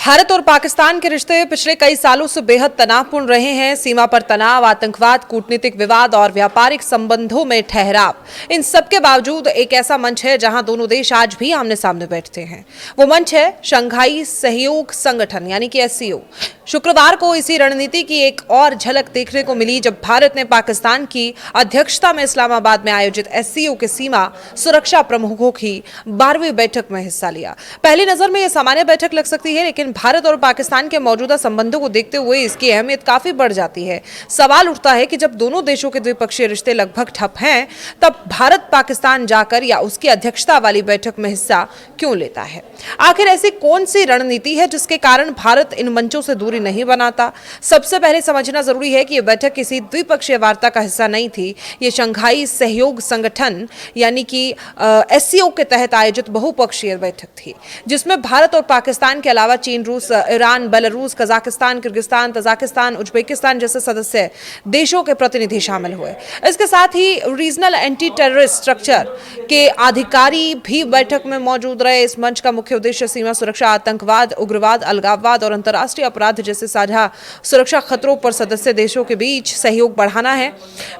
भारत और पाकिस्तान के रिश्ते पिछले कई सालों से बेहद तनावपूर्ण रहे हैं। सीमा पर तनाव, आतंकवाद, कूटनीतिक विवाद और व्यापारिक संबंधों में ठहराव, इन सबके बावजूद एक ऐसा मंच है जहां दोनों देश आज भी आमने सामने बैठते हैं। वो मंच है शंघाई सहयोग संगठन यानी कि एससीओ। शुक्रवार को इसी रणनीति की एक और झलक देखने को मिली जब भारत ने पाकिस्तान की अध्यक्षता में इस्लामाबाद में आयोजित एससीओ के सीमा सुरक्षा प्रमुखों की 12वीं बैठक में हिस्सा लिया। पहली नजर में यह सामान्य बैठक लग सकती है, लेकिन भारत और पाकिस्तान के मौजूदा संबंधों को देखते हुए इसकी अहमियत काफी बढ़ जाती है। सवाल उठता है कि जब दोनों देशों के द्विपक्षीय रिश्ते लगभग ठप हैं, तब भारत पाकिस्तान जाकर या उसकी अध्यक्षता वाली बैठक में हिस्सा क्यों लेता है? आखिर ऐसी कौन सी रणनीति है जिसके कारण भारत इन मंचों से दूरी नहीं बनाता? सबसे पहले समझना जरूरी है कि यह बैठक किसी द्विपक्षीय वार्ता का हिस्सा नहीं थी। यह शंघाई सहयोग संगठन यानी कि एससीओ के तहत आयोजित बहुपक्षीय बैठक थी, जिसमें भारत और पाकिस्तान के अलावा चीन, रूस, Iran, Belarus, Kazakhstan, Kyrgyzstan, Tajikistan, Uzbekistan जैसे सदस्य देशों के प्रतिनिधि शामिल हुए। इसके साथ ही रीजनल एंटी टेररिस्ट स्ट्रक्चर के अधिकारी भी बैठक में मौजूद रहे। इस मंच का मुख्य उद्देश्य सीमा सुरक्षा, आतंकवाद, उग्रवाद, अलगाववाद और अंतर्राष्ट्रीय अपराध जैसे साझा सुरक्षा खतरों पर सदस्य देशों के बीच सहयोग बढ़ाना है।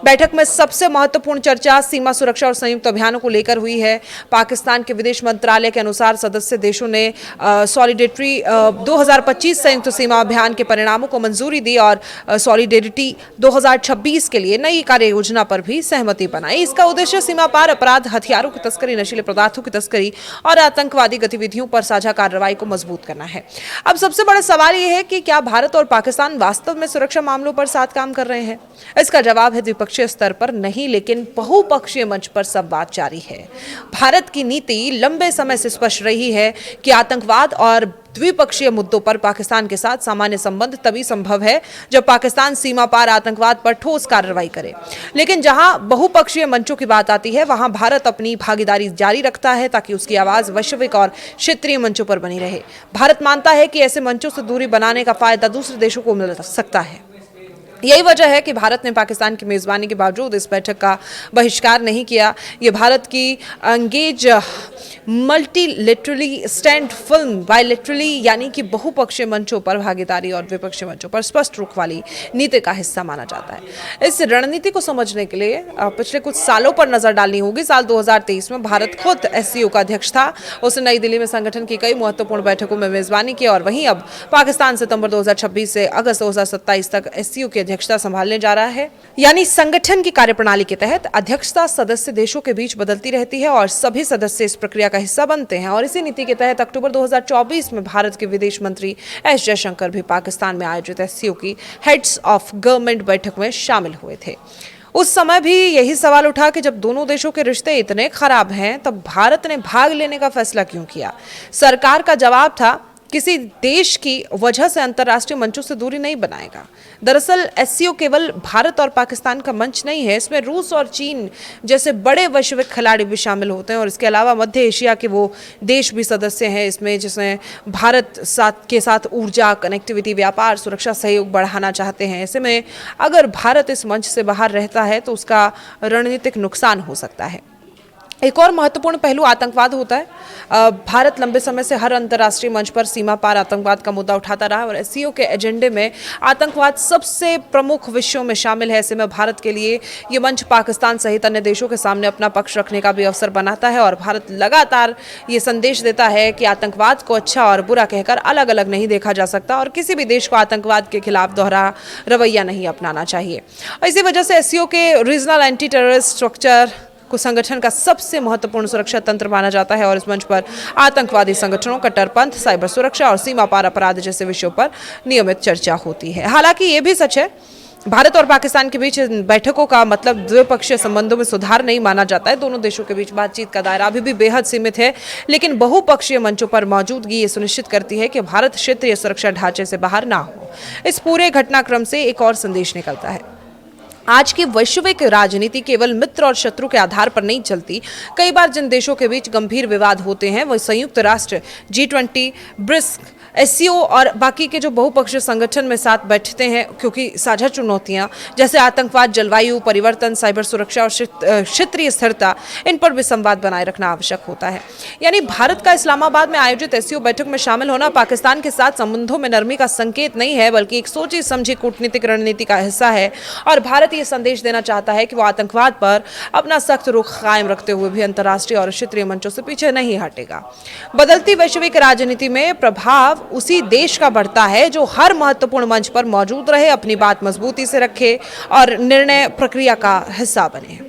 बैठक में सबसे महत्वपूर्ण चर्चा सीमा सुरक्षा और संयुक्त अभियानों को लेकर हुई है। पाकिस्तान के विदेश मंत्रालय के अनुसार सदस्य देशों ने सॉलिडेरिटी 2025 संयुक्त सीमा अभियान के परिणामों को मंजूरी दी और सॉलिडेरिटी 2026 के लिए नई कार्य योजना पर भी सहमति बनाई। इसका उद्देश्य सीमा पार अपराध, हथियारों की तस्करी, नशीले पदार्थों की तस्करी और आतंकवादी गतिविधियों पर साझा कार्रवाई को मजबूत करना है। अब सबसे बड़ा सवाल यह है कि क्या भारत और पाकिस्तान वास्तव में सुरक्षा मामलों पर साथ काम कर रहे हैं? इसका जवाब है द्विपक्षीय स्तर पर नहीं, लेकिन बहुपक्षीय मंच पर संवाद जारी है। भारत की नीति लंबे समय से स्पष्ट रही है कि आतंकवाद और द्विपक्षीय मुद्दों पर पाकिस्तान के साथ सामान्य संबंध तभी संभव है जब पाकिस्तान सीमा पार आतंकवाद पर ठोस कार्रवाई करे। लेकिन जहां बहुपक्षीय मंचों की बात आती है, वहां भारत अपनी भागीदारी जारी रखता है ताकि उसकी आवाज वैश्विक और क्षेत्रीय मंचों पर बनी रहे। भारत मानता है कि ऐसे मंचों से दूरी बनाने का फायदा दूसरे देशों को मिल सकता है। यही वजह है कि भारत ने पाकिस्तान की मेजबानी के बावजूद इस बैठक का बहिष्कार नहीं किया। ये भारत की एंगेज मल्टीलेटरली स्टैंड फिल्म बायलेटरली यानी कि बहुपक्षीय मंचों पर भागीदारी और द्विपक्षीय मंचों पर स्पष्ट रुख वाली नीति का हिस्सा माना जाता है। इस रणनीति को समझने के लिए पिछले कुछ सालों पर नजर डालनी होगी। साल 2023 में भारत खुद एससीओ का अध्यक्ष था। उसने नई दिल्ली में संगठन की कई महत्वपूर्ण बैठकों में मेजबानी की और वहीं अब पाकिस्तान सितंबर 2026 से अगस्त 2027 तक एससीओ की अध्यक्षता संभालने जा रहा है। यानी संगठन की कार्यप्रणाली के तहत अध्यक्षता सदस्य देशों के बीच बदलती रहती है और सभी सदस्य इस प्रक्रिया का हिस्सा बनते हैं। और इसी नीति के तहत अक्टूबर 2024 में भारत के विदेश मंत्री एस जयशंकर भी पाकिस्तान में आयोजित एससीओ की हेड्स ऑफ गवर्नमेंट बैठक में शामिल हुए थे। उस समय भी यही सवाल उठा कि जब दोनों देशों के रिश्ते इतने खराब हैं, तब भारत ने भाग लेने का फैसला क्यों किया? सरकार का जवाब था, किसी देश की वजह से अंतर्राष्ट्रीय मंचों से दूरी नहीं बनाएगा। दरअसल एससीओ केवल भारत और पाकिस्तान का मंच नहीं है, इसमें रूस और चीन जैसे बड़े वैश्विक खिलाड़ी भी शामिल होते हैं और इसके अलावा मध्य एशिया के वो देश भी सदस्य हैं इसमें, जिसमें भारत के साथ ऊर्जा, कनेक्टिविटी, व्यापार, सुरक्षा सहयोग बढ़ाना चाहते हैं। ऐसे में अगर भारत इस मंच से बाहर रहता है तो उसका रणनीतिक नुकसान हो सकता है। एक और महत्वपूर्ण पहलू आतंकवाद होता है। भारत लंबे समय से हर अंतर्राष्ट्रीय मंच पर सीमा पार आतंकवाद का मुद्दा उठाता रहा और एससीओ के एजेंडे में आतंकवाद सबसे प्रमुख विषयों में शामिल है। ऐसे में भारत के लिए ये मंच पाकिस्तान सहित अन्य देशों के सामने अपना पक्ष रखने का भी अवसर बनाता है और भारत लगातार ये संदेश देता है कि आतंकवाद को अच्छा और बुरा कहकर अलग अलग नहीं देखा जा सकता और किसी भी देश को आतंकवाद के खिलाफ दोहरा रवैया नहीं अपनाना चाहिए। इसी वजह से एससीओ के रीजनल एंटी टेररिस्ट स्ट्रक्चर को संगठन का सबसे महत्वपूर्ण सुरक्षा तंत्र माना जाता है और इस मंच पर आतंकवादी संगठनों, कट्टरपंथ, साइबर सुरक्षा और सीमा पार अपराध जैसे विषयों पर नियमित चर्चा होती है। हालांकि ये भी सच है, भारत और पाकिस्तान के बीच बैठकों का मतलब द्विपक्षीय संबंधों में सुधार नहीं माना जाता है। दोनों देशों के बीच बातचीत का दायरा अभी भी बेहद सीमित है, लेकिन बहुपक्षीय मंचों पर मौजूदगी ये सुनिश्चित करती है कि भारत क्षेत्रीय सुरक्षा ढांचे से बाहर ना हो। इस पूरे घटनाक्रम से एक और संदेश निकलता है, आज की वैश्विक राजनीति केवल मित्र और शत्रु के आधार पर नहीं चलती। कई बार जिन देशों के बीच गंभीर विवाद होते हैं वो संयुक्त राष्ट्र, G20, ब्रिक्स, एससीओ और बाकी के जो बहुपक्षीय संगठन में साथ बैठते हैं, क्योंकि साझा चुनौतियां जैसे आतंकवाद, जलवायु परिवर्तन, साइबर सुरक्षा और क्षेत्रीय स्थिरता, इन पर भी संवाद बनाए रखना आवश्यक होता है। यानी भारत का इस्लामाबाद में आयोजित एससीओ बैठक में शामिल होना पाकिस्तान के साथ संबंधों में नरमी का संकेत नहीं है, बल्कि एक सोची समझी कूटनीतिक रणनीति का हिस्सा है। और भारत ये संदेश देना चाहता है कि वो आतंकवाद पर अपना सख्त रुख कायम रखते हुए भी अंतर्राष्ट्रीय और क्षेत्रीय मंचों से पीछे नहीं हटेगा। बदलती वैश्विक राजनीति में प्रभाव उसी देश का बढ़ता है जो हर महत्वपूर्ण मंच पर मौजूद रहे, अपनी बात मजबूती से रखे और निर्णय प्रक्रिया का हिस्सा बने।